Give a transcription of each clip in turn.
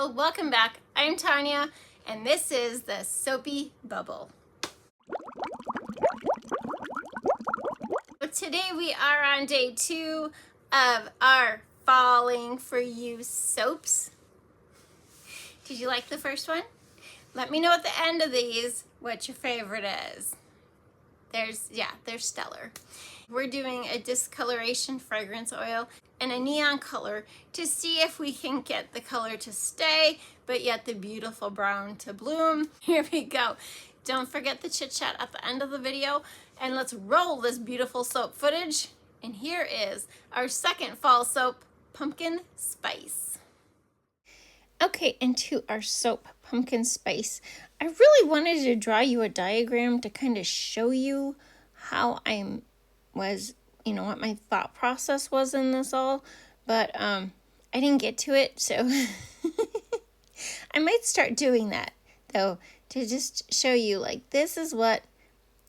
Hello, welcome back. I'm Tanya, and this is the Soapy Bubble. Today we are on day 2 of our Falling For You soaps. Did you like the first one? Let me know at the end of these what your favorite is. They're stellar. We're doing a discoloration fragrance oil and a neon color to see if we can get the color to stay, but yet the beautiful brown to bloom. Here we go. Don't forget the chit chat at the end of the video, and let's roll this beautiful soap footage. And here is our second fall soap, Pumpkin Spice. Okay, into our soap, Pumpkin Spice. I really wanted to draw you a diagram to kind of show you how what my thought process was in this all, but I didn't get to it, so I might start doing that, though, to just show you, like, this is what,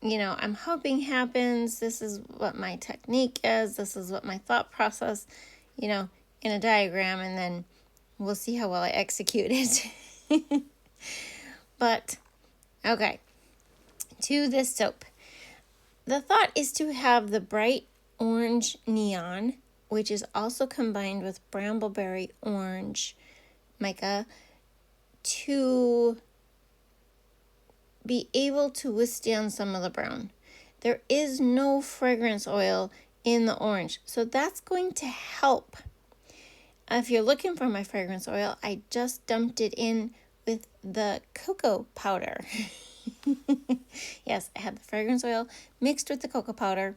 I'm hoping happens, this is what my technique is, this is what my thought process, in a diagram, and then we'll see how well I execute it. But, okay, to this soap. The thought is to have the bright orange neon, which is also combined with brambleberry orange mica, to be able to withstand some of the brown. There is no fragrance oil in the orange, so that's going to help. If you're looking for my fragrance oil, I just dumped it in with the cocoa powder. Yes, I had the fragrance oil mixed with the cocoa powder,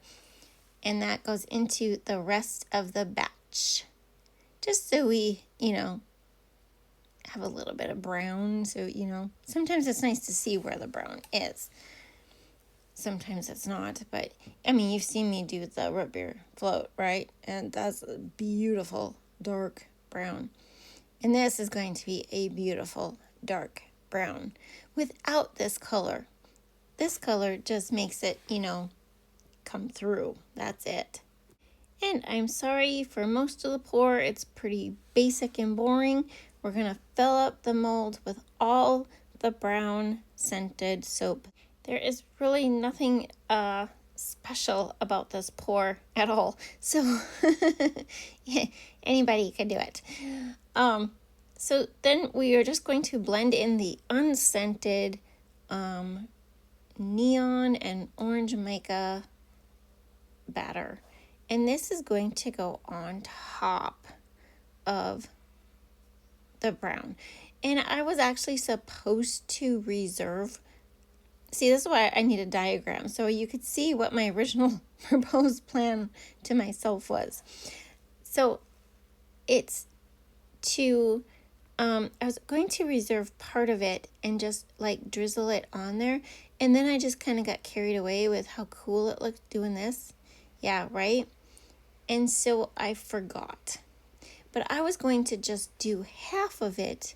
and that goes into the rest of the batch. Just so we, have a little bit of brown. So, sometimes it's nice to see where the brown is. Sometimes it's not, but, you've seen me do the root beer float, right? And that's a beautiful dark brown. And this is going to be a beautiful dark brown without this color. This color just makes it, come through. That's it. And I'm sorry for most of the pour. It's pretty basic and boring. We're going to fill up the mold with all the brown scented soap. There is really nothing special about this pour at all. So anybody can do it. So then we are just going to blend in the unscented neon and orange mica batter. And this is going to go on top of the brown. And I was actually supposed to reserve. See, this is why I need a diagram, so you could see what my original proposed plan to myself was. So it's to, I was going to reserve part of it and just like drizzle it on there. And then I just kind of got carried away with how cool it looked doing this. Yeah, right? And so I forgot. But I was going to just do half of it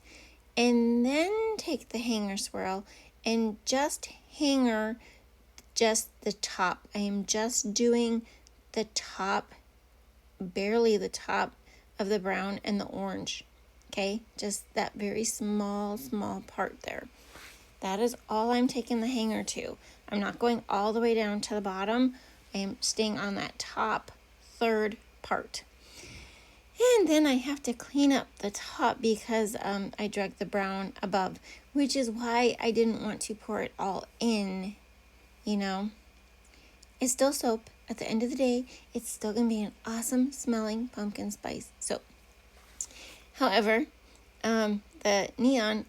and then take the hanger swirl and just hanger just the top. I am just doing the top, barely the top of the brown and the orange. Okay, just that very small part there. That is all I'm taking the hanger to. I'm not going all the way down to the bottom. I am staying on that top third part. And then I have to clean up the top because I dragged the brown above, which is why I didn't want to pour it all in, It's still soap. At the end of the day, it's still going to be an awesome smelling pumpkin spice soap. However, the neon,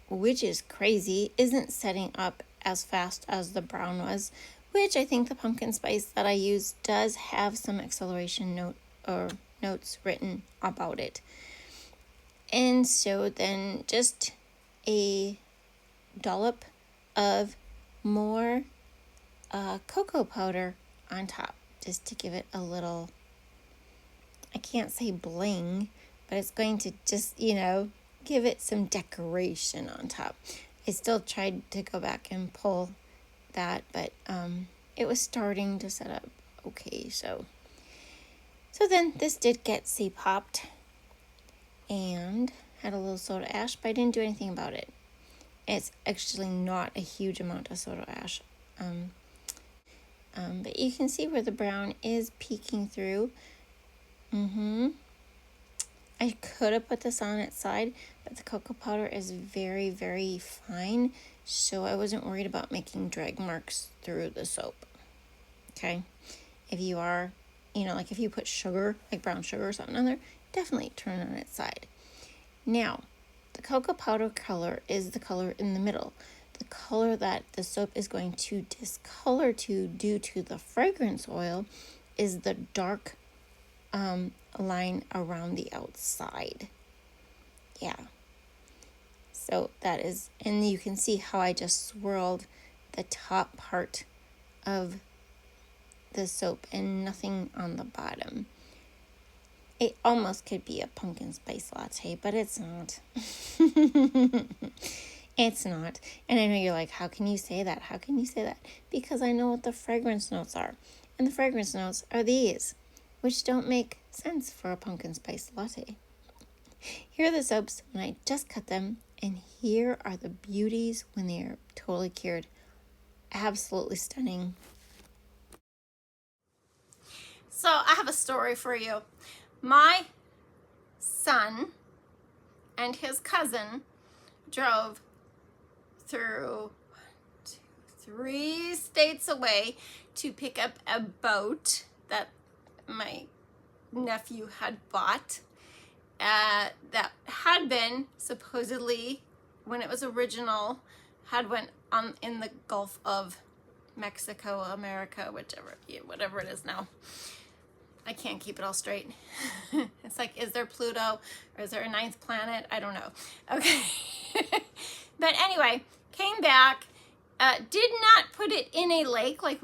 which is crazy, isn't setting up as fast as the brown was, which I think the pumpkin spice that I use does have some acceleration notes written about it. And so then just a dollop of more cocoa powder on top, just to give it a little, I can't say bling, but it's going to just, give it some decoration on top. I still tried to go back and pull that, but it was starting to set up okay. So then this did get popped, and had a little soda ash, but I didn't do anything about it. It's actually not a huge amount of soda ash. But you can see where the brown is peeking through. I could have put this on its side, but the cocoa powder is very, very fine, so I wasn't worried about making drag marks through the soap. Okay? If you are, like if you put sugar, like brown sugar or something on there, definitely turn it on its side. Now, the cocoa powder color is the color in the middle. The color that the soap is going to discolor to due to the fragrance oil is the dark line around the outside. Yeah. So that is, and you can see how I just swirled the top part of the soap and nothing on the bottom. It almost could be a pumpkin spice latte, but it's not. It's not. And I know you're like, how can you say that? How can you say that? Because I know what the fragrance notes are. And the fragrance notes are these, which don't make sense for a pumpkin spice latte. Here are the soaps when I just cut them, and here are the beauties when they are totally cured. Absolutely stunning. So I have a story for you. My son and his cousin drove through 3 states away to pick up a boat that my nephew had bought that had been supposedly, when it was original, had went on in the Gulf of Mexico, America, whatever it is now. I can't keep it all straight. It's like, is there Pluto or is there a 9th planet? I don't know. Okay. But anyway, came back, did not put it in a lake like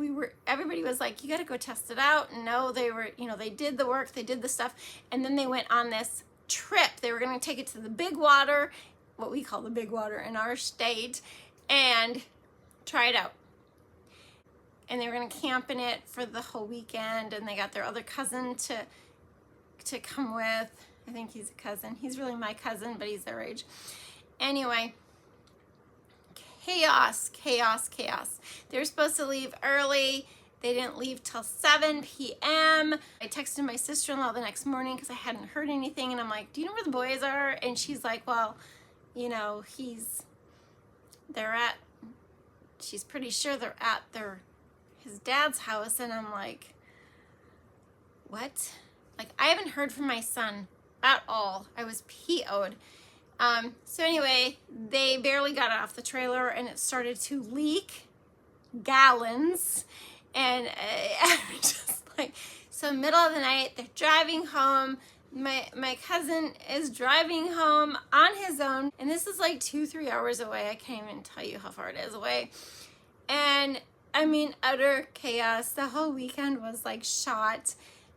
everybody was like, you got to go test it out. No, they were, they did the work, they did the stuff. And then they went on this trip. They were going to take it to the big water, what we call the big water in our state, and try it out. And they were going to camp in it for the whole weekend, and they got their other cousin to come with. I think he's a cousin. He's really my cousin, but he's their age. Anyway, chaos. They were supposed to leave early. They didn't leave till 7 p.m. I texted my sister-in-law the next morning because I hadn't heard anything, and I'm like, do you know where the boys are? And she's like, well, she's pretty sure they're at his dad's house. And I'm like, what? Like, I haven't heard from my son at all. I was PO'd. So anyway, they barely got off the trailer and it started to leak gallons. And I'm just like, so middle of the night, they're driving home. My cousin is driving home on his own. And this is like 2-3 hours away. I can't even tell you how far it is away. And I mean, utter chaos. The whole weekend was like shot.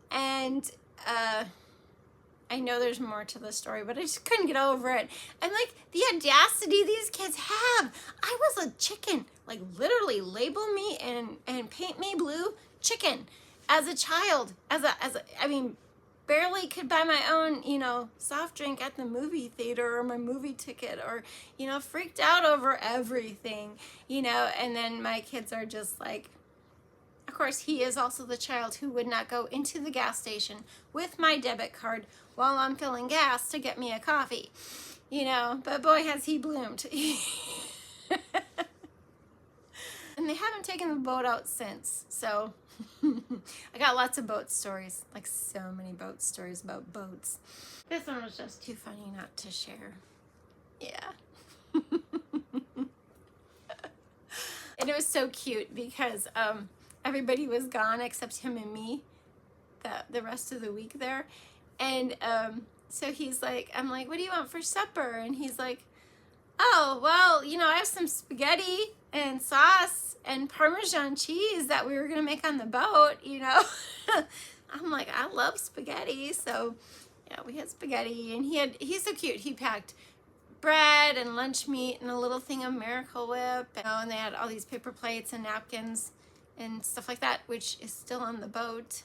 And I know there's more to the story, but I just couldn't get over it. And like the audacity these kids have. I was a chicken, like literally label me and paint me blue chicken as a child. I mean, barely could buy my own, soft drink at the movie theater or my movie ticket, or, freaked out over everything, and then my kids are just like, of course, he is also the child who would not go into the gas station with my debit card while I'm filling gas to get me a coffee, but boy, has he bloomed. And they haven't taken the boat out since, so I got lots of boat stories, like so many boat stories about boats. This one was just too funny not to share. Yeah. And it was so cute because everybody was gone except him and me the rest of the week there. And so he's like, I'm like, what do you want for supper? And he's like, oh, well, I have some spaghetti and sauce and Parmesan cheese that we were going to make on the boat, I'm like, I love spaghetti. So, yeah, we had spaghetti, and he's so cute. He packed bread and lunch meat and a little thing of Miracle Whip, and they had all these paper plates and napkins and stuff like that, which is still on the boat.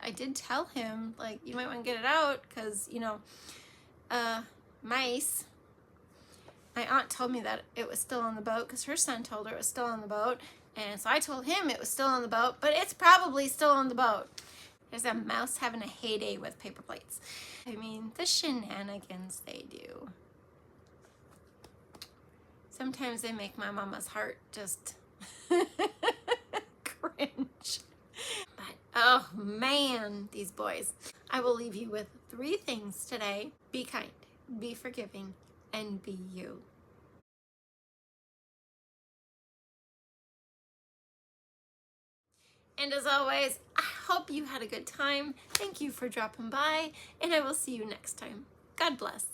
I did tell him, like, you might want to get it out because, mice. My aunt told me that it was still on the boat because her son told her it was still on the boat. And so I told him it was still on the boat, but it's probably still on the boat. There's a mouse having a heyday with paper plates. I mean, the shenanigans they do. Sometimes they make my mama's heart just cringe. But, oh man, these boys. I will leave you with 3 things today. Be kind, be forgiving, and be you. And as always, I hope you had a good time. Thank you for dropping by, and I will see you next time. God bless.